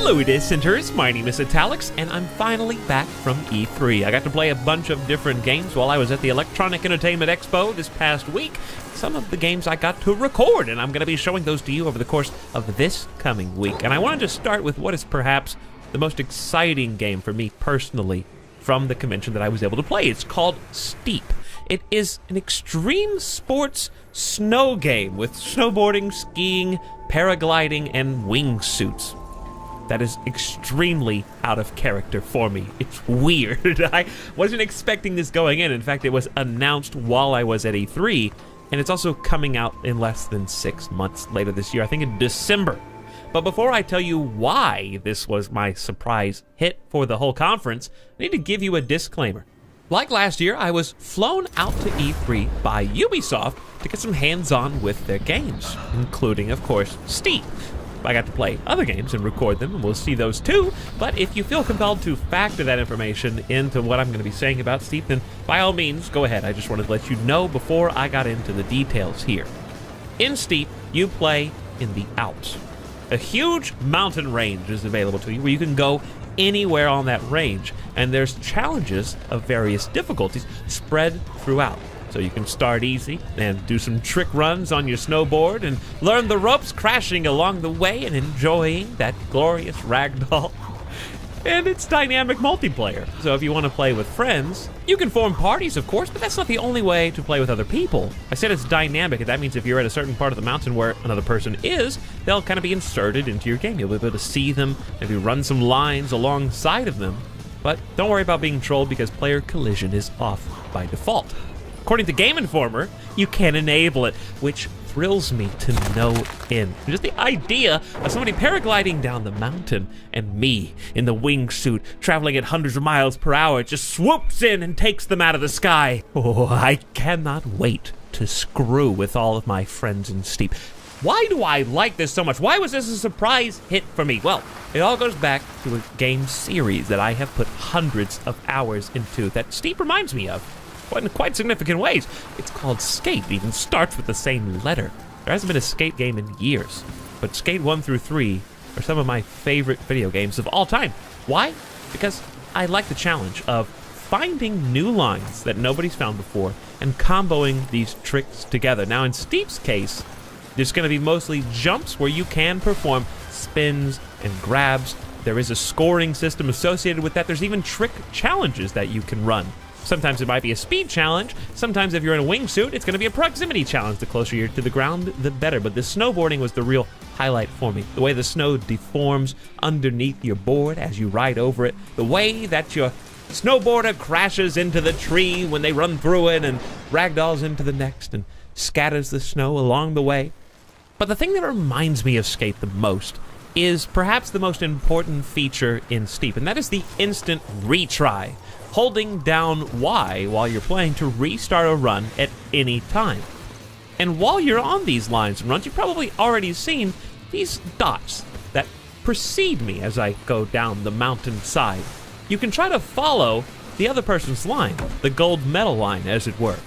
Hello Dissenters, my name is Italicx, and I'm finally back from E3. I got to play a bunch of different games while I was at the Electronic Entertainment Expo this past week. Some of the games I got to record, and I'm going to be showing those to you over the course of this coming week. And I wanted to start with what is perhaps the most exciting game for me personally from the convention that I was able to play. It's called Steep. It is an extreme sports snow game with snowboarding, skiing, paragliding, and wingsuits. That is extremely out of character for me. It's weird. I wasn't expecting this going in. In fact, it was announced while I was at E3, and it's also coming out in less than 6 months later this year, I think in December. But before I tell you why this was my surprise hit for the whole conference, I need to give you a disclaimer. Like last year, I was flown out to E3 by Ubisoft to get some hands-on with their games, including, of course, Steep. I got to play other games and record them, and we'll see those too, but if you feel compelled to factor that information into what I'm going to be saying about Steep, then by all means, go ahead. I just wanted to let you know before I got into the details here. In Steep, you play in the Alps. A huge mountain range is available to you where you can go anywhere on that range, and there's challenges of various difficulties spread throughout. So you can start easy and do some trick runs on your snowboard and learn the ropes crashing along the way and enjoying that glorious ragdoll. And it's dynamic multiplayer. So if you want to play with friends, you can form parties, of course, but that's not the only way to play with other people. I said it's dynamic, and that means if you're at a certain part of the mountain where another person is, they'll kind of be inserted into your game. You'll be able to see them, maybe run some lines alongside of them. But don't worry about being trolled because player collision is off by default. According to Game Informer, you can enable it, which thrills me to no end. Just the idea of somebody paragliding down the mountain and me in the wingsuit traveling at hundreds of miles per hour just swoops in and takes them out of the sky. Oh, I cannot wait to screw with all of my friends in Steep. Why do I like this so much? Why was this a surprise hit for me? Well, it all goes back to a game series that I have put hundreds of hours into that Steep reminds me of. In quite significant ways. It's called Skate. It even starts with the same letter. There hasn't been a Skate game in years, but Skate 1 through 3 are some of my favorite video games of all time. Why? Because I like the challenge of finding new lines that nobody's found before and comboing these tricks together. Now, in Steep's case, there's going to be mostly jumps where you can perform spins and grabs. There is a scoring system associated with that. There's even trick challenges that you can run. Sometimes it might be a speed challenge. Sometimes if you're in a wingsuit, it's going to be a proximity challenge. The closer you're to the ground, the better. But the snowboarding was the real highlight for me. The way the snow deforms underneath your board as you ride over it. The way that your snowboarder crashes into the tree when they run through it and ragdolls into the next and scatters the snow along the way. But the thing that reminds me of Skate the most is perhaps the most important feature in Steep, and that is the instant retry. Holding down Y while you're playing to restart a run at any time. And while you're on these lines and runs, you've probably already seen these dots that precede me as I go down the mountain side. You can try to follow the other person's line, the gold medal line, as it were.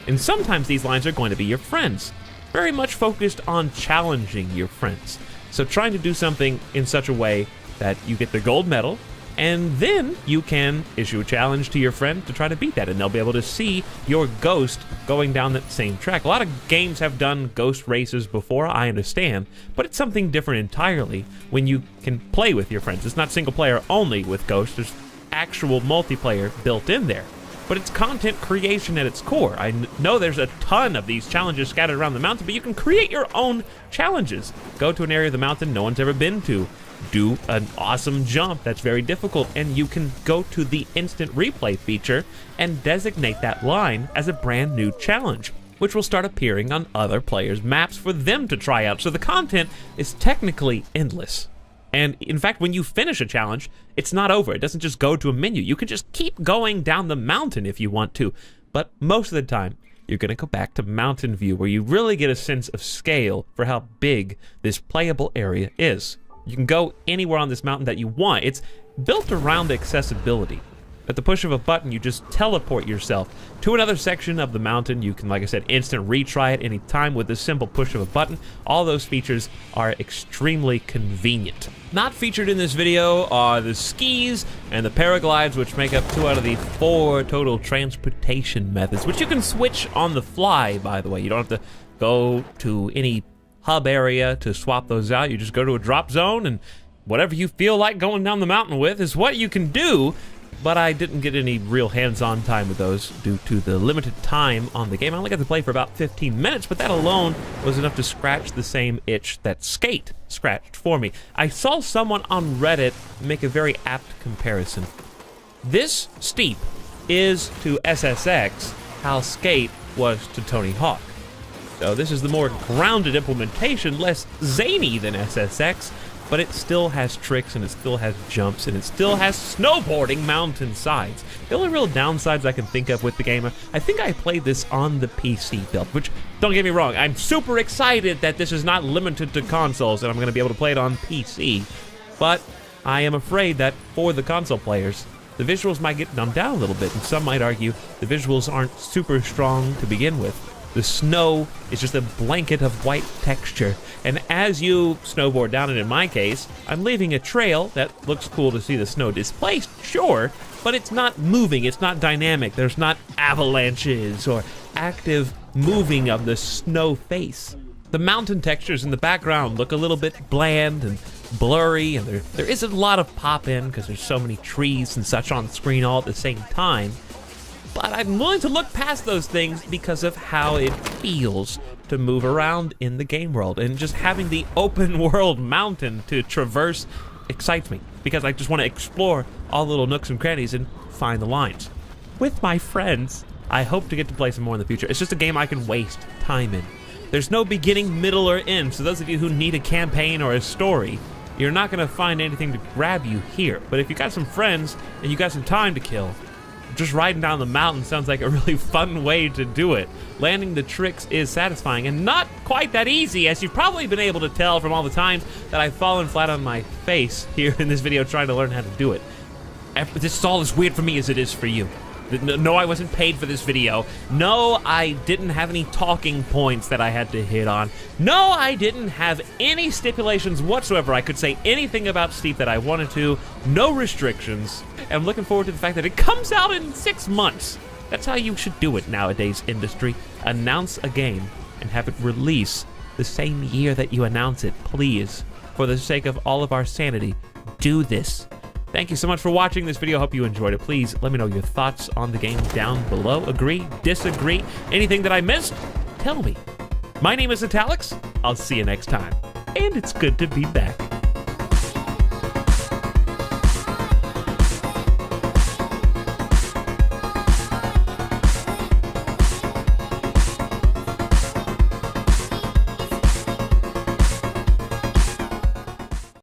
And sometimes these lines are going to be your friends, very much focused on challenging your friends. So trying to do something in such a way that you get the gold medal, and then you can issue a challenge to your friend to try to beat that, and they'll be able to see your ghost going down that same track. A lot of games have done ghost races before, I understand, but it's something different entirely when you can play with your friends. It's not single player only with ghosts, there's actual multiplayer built in there. But it's content creation at its core. I know there's a ton of these challenges scattered around the mountain, but you can create your own challenges. Go to an area of the mountain no one's ever been to. Do an awesome jump that's very difficult, and you can go to the instant replay feature and designate that line as a brand new challenge, which will start appearing on other players' maps for them to try out. So the content is technically endless. And in fact, when you finish a challenge, it's not over. It doesn't just go to a menu. You can just keep going down the mountain if you want to. But most of the time, you're going to go back to Mountain View, where you really get a sense of scale for how big this playable area is. You can go anywhere on this mountain that you want. It's built around accessibility. At the push of a button, you just teleport yourself to another section of the mountain. You can, like I said, instant retry it any time with this simple push of a button. All those features are extremely convenient. Not featured in this video are the skis and the paraglides, which make up 2 out of the 4 total transportation methods, which you can switch on the fly, by the way. You don't have to go to any hub area to swap those out. You just go to a drop zone, and whatever you feel like going down the mountain with is what you can do. But I didn't get any real hands-on time with those due to the limited time on the game. I only got to play for about 15 minutes, but that alone was enough to scratch the same itch that Skate scratched for me. I saw someone on Reddit make a very apt comparison. This steep is to SSX how Skate was to Tony Hawk. So this is the more grounded implementation, less zany than SSX, but it still has tricks, and it still has jumps, and it still has snowboarding mountain sides. The only real downsides I can think of with the game, I think I played this on the PC build, which, don't get me wrong, I'm super excited that this is not limited to consoles, and I'm going to be able to play it on PC, but I am afraid that for the console players, the visuals might get dumbed down a little bit, and some might argue the visuals aren't super strong to begin with. The snow is just a blanket of white texture, and as you snowboard down it, in my case, I'm leaving a trail that looks cool to see the snow displaced, sure, but it's not moving, it's not dynamic, there's not avalanches or active moving of the snow face. The mountain textures in the background look a little bit bland and blurry, and there isn't a lot of pop-in because there's so many trees and such on screen all at the same time. But I'm willing to look past those things because of how it feels to move around in the game world. And just having the open world mountain to traverse excites me, because I just want to explore all the little nooks and crannies and find the lines. With my friends, I hope to get to play some more in the future. It's just a game I can waste time in. There's no beginning, middle, or end, so those of you who need a campaign or a story, you're not going to find anything to grab you here. But if you got some friends and you got some time to kill, just riding down the mountain sounds like a really fun way to do it. Landing the tricks is satisfying and not quite that easy, as you've probably been able to tell from all the times that I've fallen flat on my face here in this video trying to learn how to do it. This is all as weird for me as it is for you. No, I wasn't paid for this video. No, I didn't have any talking points that I had to hit on. No, I didn't have any stipulations whatsoever. I could say anything about Steep that I wanted to. No restrictions. I'm looking forward to the fact that it comes out in 6 months. That's how you should do it nowadays, industry. Announce a game and have it release the same year that you announce it, please. For the sake of all of our sanity, do this. Thank you so much for watching this video. Hope you enjoyed it. Please let me know your thoughts on the game down below. Agree, disagree, anything that I missed, tell me. My name is Italics. I'll see you next time. And it's good to be back.